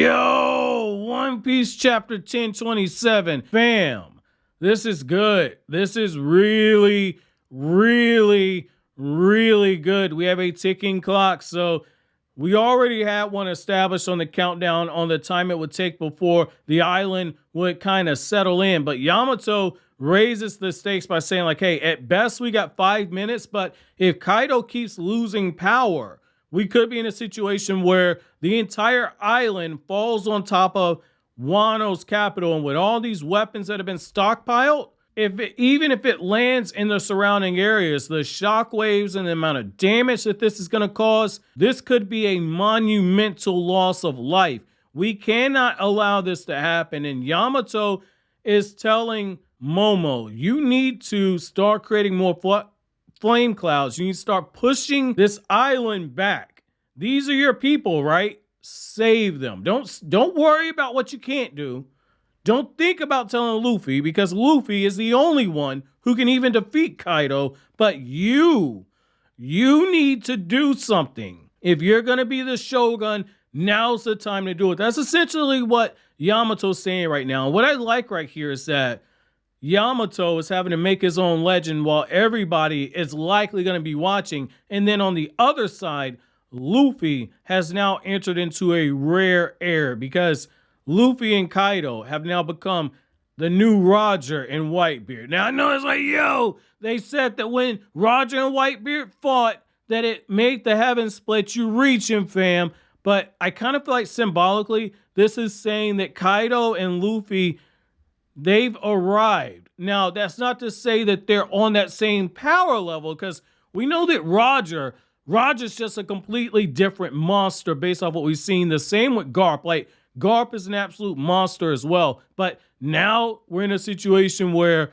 Yo, One Piece chapter 1027. Fam, this is good. This is really, really, really good. We have a ticking clock. So we already had one established on the countdown on the time it would take before the island would kind of settle in. But Yamato raises the stakes by saying like, hey, at best we got 5 minutes, but if Kaidou keeps losing power, we could be in a situation where the entire island falls on top of Wano's capital, and with all these weapons that have been stockpiled, even if it lands in the surrounding areas, the shockwaves and the amount of damage that this is going to cause, this could be a monumental loss of life. We cannot allow this to happen. And Yamato is telling Momo, you need to start creating more flame clouds. You need to start pushing this island back. These are your people, right? Save them. Don't worry about what you can't do. Don't think about telling Luffy, because Luffy is the only one who can even defeat Kaidou. But you need to do something. If you're going to be the Shogun, now's the time to do it. That's essentially what Yamato's saying right now. What I like right here is that Yamato is having to make his own legend while everybody is likely going to be watching. And then on the other side, Luffy has now entered into a rare era, because Luffy and Kaidou have now become the new Roger and Whitebeard. Now I know it's like, yo, they said that when Roger and Whitebeard fought that it made the heavens split. You reaching, fam. But I kind of feel like symbolically, this is saying that Kaidou and Luffy, they've arrived. Now, that's not to say that they're on that same power level, because we know that Roger's just a completely different monster based off what we've seen. The same with Garp. Like, Garp is an absolute monster as well. But now we're in a situation where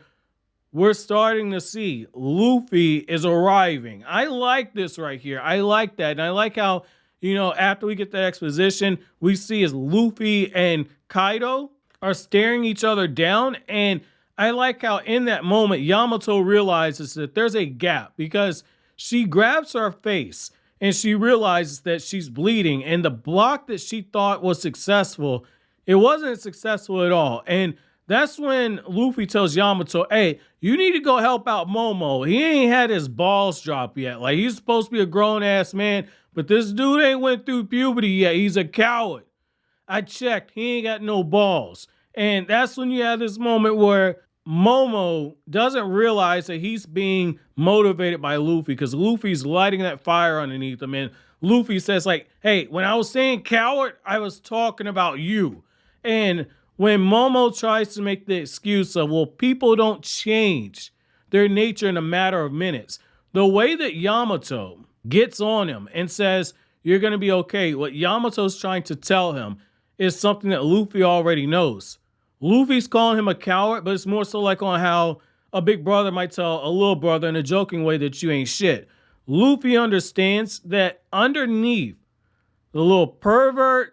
we're starting to see Luffy is arriving. I like this right here. I like that. And I like how, you know, after we get the exposition, we see as Luffy and Kaidou are staring each other down. And I like how in that moment, Yamato realizes that there's a gap, because she grabs her face and she realizes that she's bleeding, and the block that she thought was successful, it wasn't successful at all. And that's when Luffy tells Yamato, hey, you need to go help out Momo. He ain't had his balls drop yet. Like, he's supposed to be a grown-ass man, but this dude ain't went through puberty yet. He's a coward. I checked. He ain't got no balls. And that's when you have this moment where Momo doesn't realize that he's being motivated by Luffy, because Luffy's lighting that fire underneath him. And Luffy says like, hey, when I was saying coward, I was talking about you. And when Momo tries to make the excuse of, well, people don't change their nature in a matter of minutes, the way that Yamato gets on him and says, you're going to be okay, what Yamato's trying to tell him is something that Luffy already knows. Luffy's calling him a coward, but it's more so like on how a big brother might tell a little brother in a joking way that you ain't shit. Luffy understands that underneath the little pervert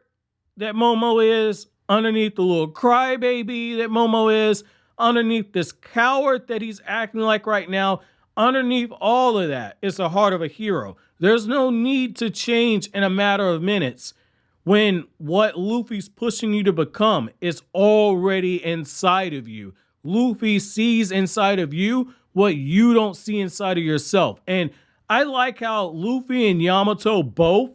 that Momo is, underneath the little crybaby that Momo is, underneath this coward that he's acting like right now, underneath all of that is the heart of a hero. There's no need to change in a matter of minutes when what Luffy's pushing you to become is already inside of you. Luffy sees inside of you what you don't see inside of yourself. And I like how Luffy and Yamato both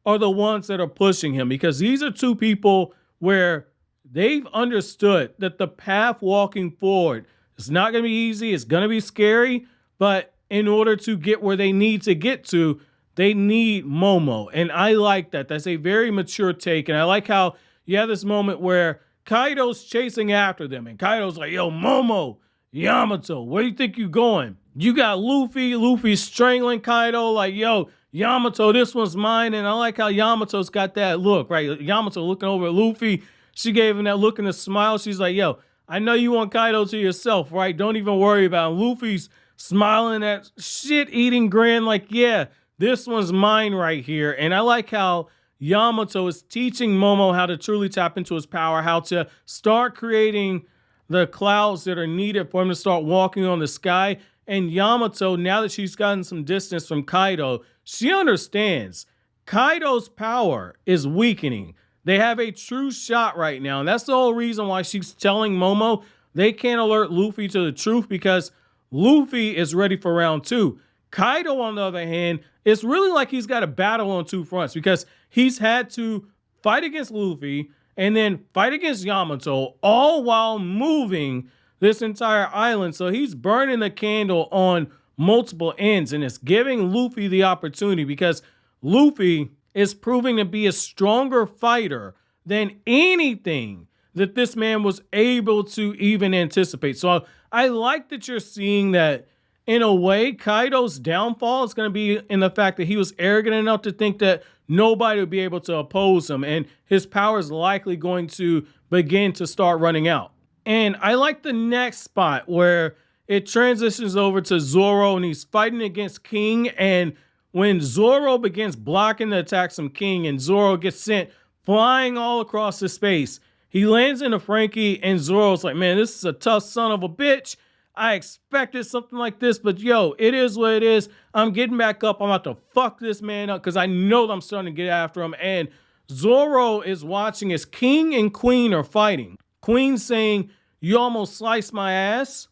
are the ones that are pushing him, because these are two people where they've understood that the path walking forward is not going to be easy. It's going to be scary, but in order to get where they need to get to, they need Momo. And I like that. That's a very mature take. And I like how you have this moment where Kaidou's chasing after them. And Kaidou's like, yo, Momo, Yamato, where do you think you're going? You got Luffy. Luffy's strangling Kaidou like, yo, Yamato, this one's mine. And I like how Yamato's got that look, right? Yamato looking over at Luffy. She gave him that look and a smile. She's like, yo, I know you want Kaidou to yourself, right? Don't even worry about him. Luffy's smiling that shit-eating grin like, yeah, this one's mine right here. And I like how Yamato is teaching Momo how to truly tap into his power, how to start creating the clouds that are needed for him to start walking on the sky. And Yamato, now that she's gotten some distance from Kaidou, she understands Kaidou's power is weakening. They have a true shot right now. And that's the whole reason why she's telling Momo they can't alert Luffy to the truth, because Luffy is ready for round 2. Kaidou, on the other hand, it's really like he's got a battle on 2 fronts, because he's had to fight against Luffy and then fight against Yamato, all while moving this entire island. So he's burning the candle on multiple ends, and it's giving Luffy the opportunity, because Luffy is proving to be a stronger fighter than anything that this man was able to even anticipate. So I like that you're seeing that, in a way, Kaidou's downfall is going to be in the fact that he was arrogant enough to think that nobody would be able to oppose him, and his power is likely going to begin to start running out. And I like the next spot where it transitions over to Zoro, and he's fighting against King. And when Zoro begins blocking the attacks from King and Zoro gets sent flying all across the space, he lands into Frankie, and Zoro's like, man, this is a tough son of a bitch. I expected something like this, but yo, it is what it is. I'm getting back up. I'm about to fuck this man up, because I know that I'm starting to get after him. And Zoro is watching as King and Queen are fighting. Queen saying, you almost sliced my ass.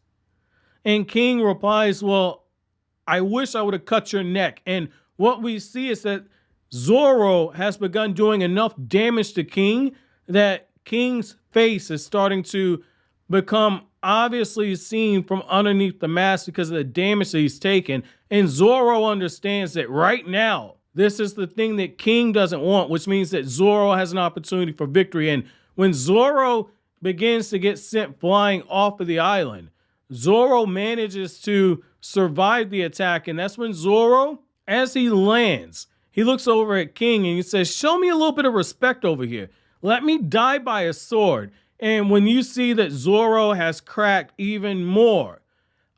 And King replies, well, I wish I would have cut your neck. And what we see is that Zoro has begun doing enough damage to King that King's face is starting to become obviously seen from underneath the mask because of the damage that he's taken. And Zoro understands that right now, this is the thing that King doesn't want, which means that Zoro has an opportunity for victory. And when Zoro begins to get sent flying off of the island, Zoro manages to survive the attack. And that's when Zoro, as he lands, he looks over at King and he says, show me a little bit of respect over here. Let me die by a sword. And when you see that Zoro has cracked even more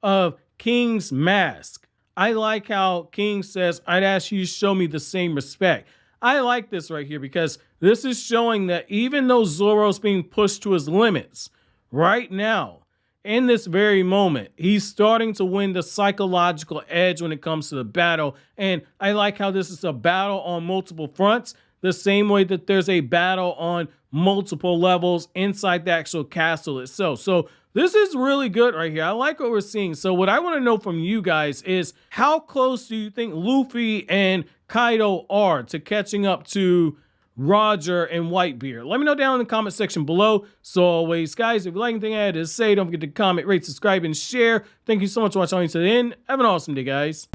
of King's mask, I like how King says, I'd ask you to show me the same respect. I like this right here, because this is showing that even though Zoro's being pushed to his limits right now, in this very moment, he's starting to win the psychological edge when it comes to the battle. And I like how this is a battle on multiple fronts, the same way that there's a battle on multiple levels inside the actual castle itself. So this is really good right here. I like what we're seeing. So what I want to know from you guys is, how close do you think Luffy and Kaidou are to catching up to Roger and Whitebeard? Let me know down in the comment section below. So always, guys, if you like anything I had to say, don't forget to comment, rate, subscribe, and share. Thank you so much for watching to the end. Have an awesome day, guys.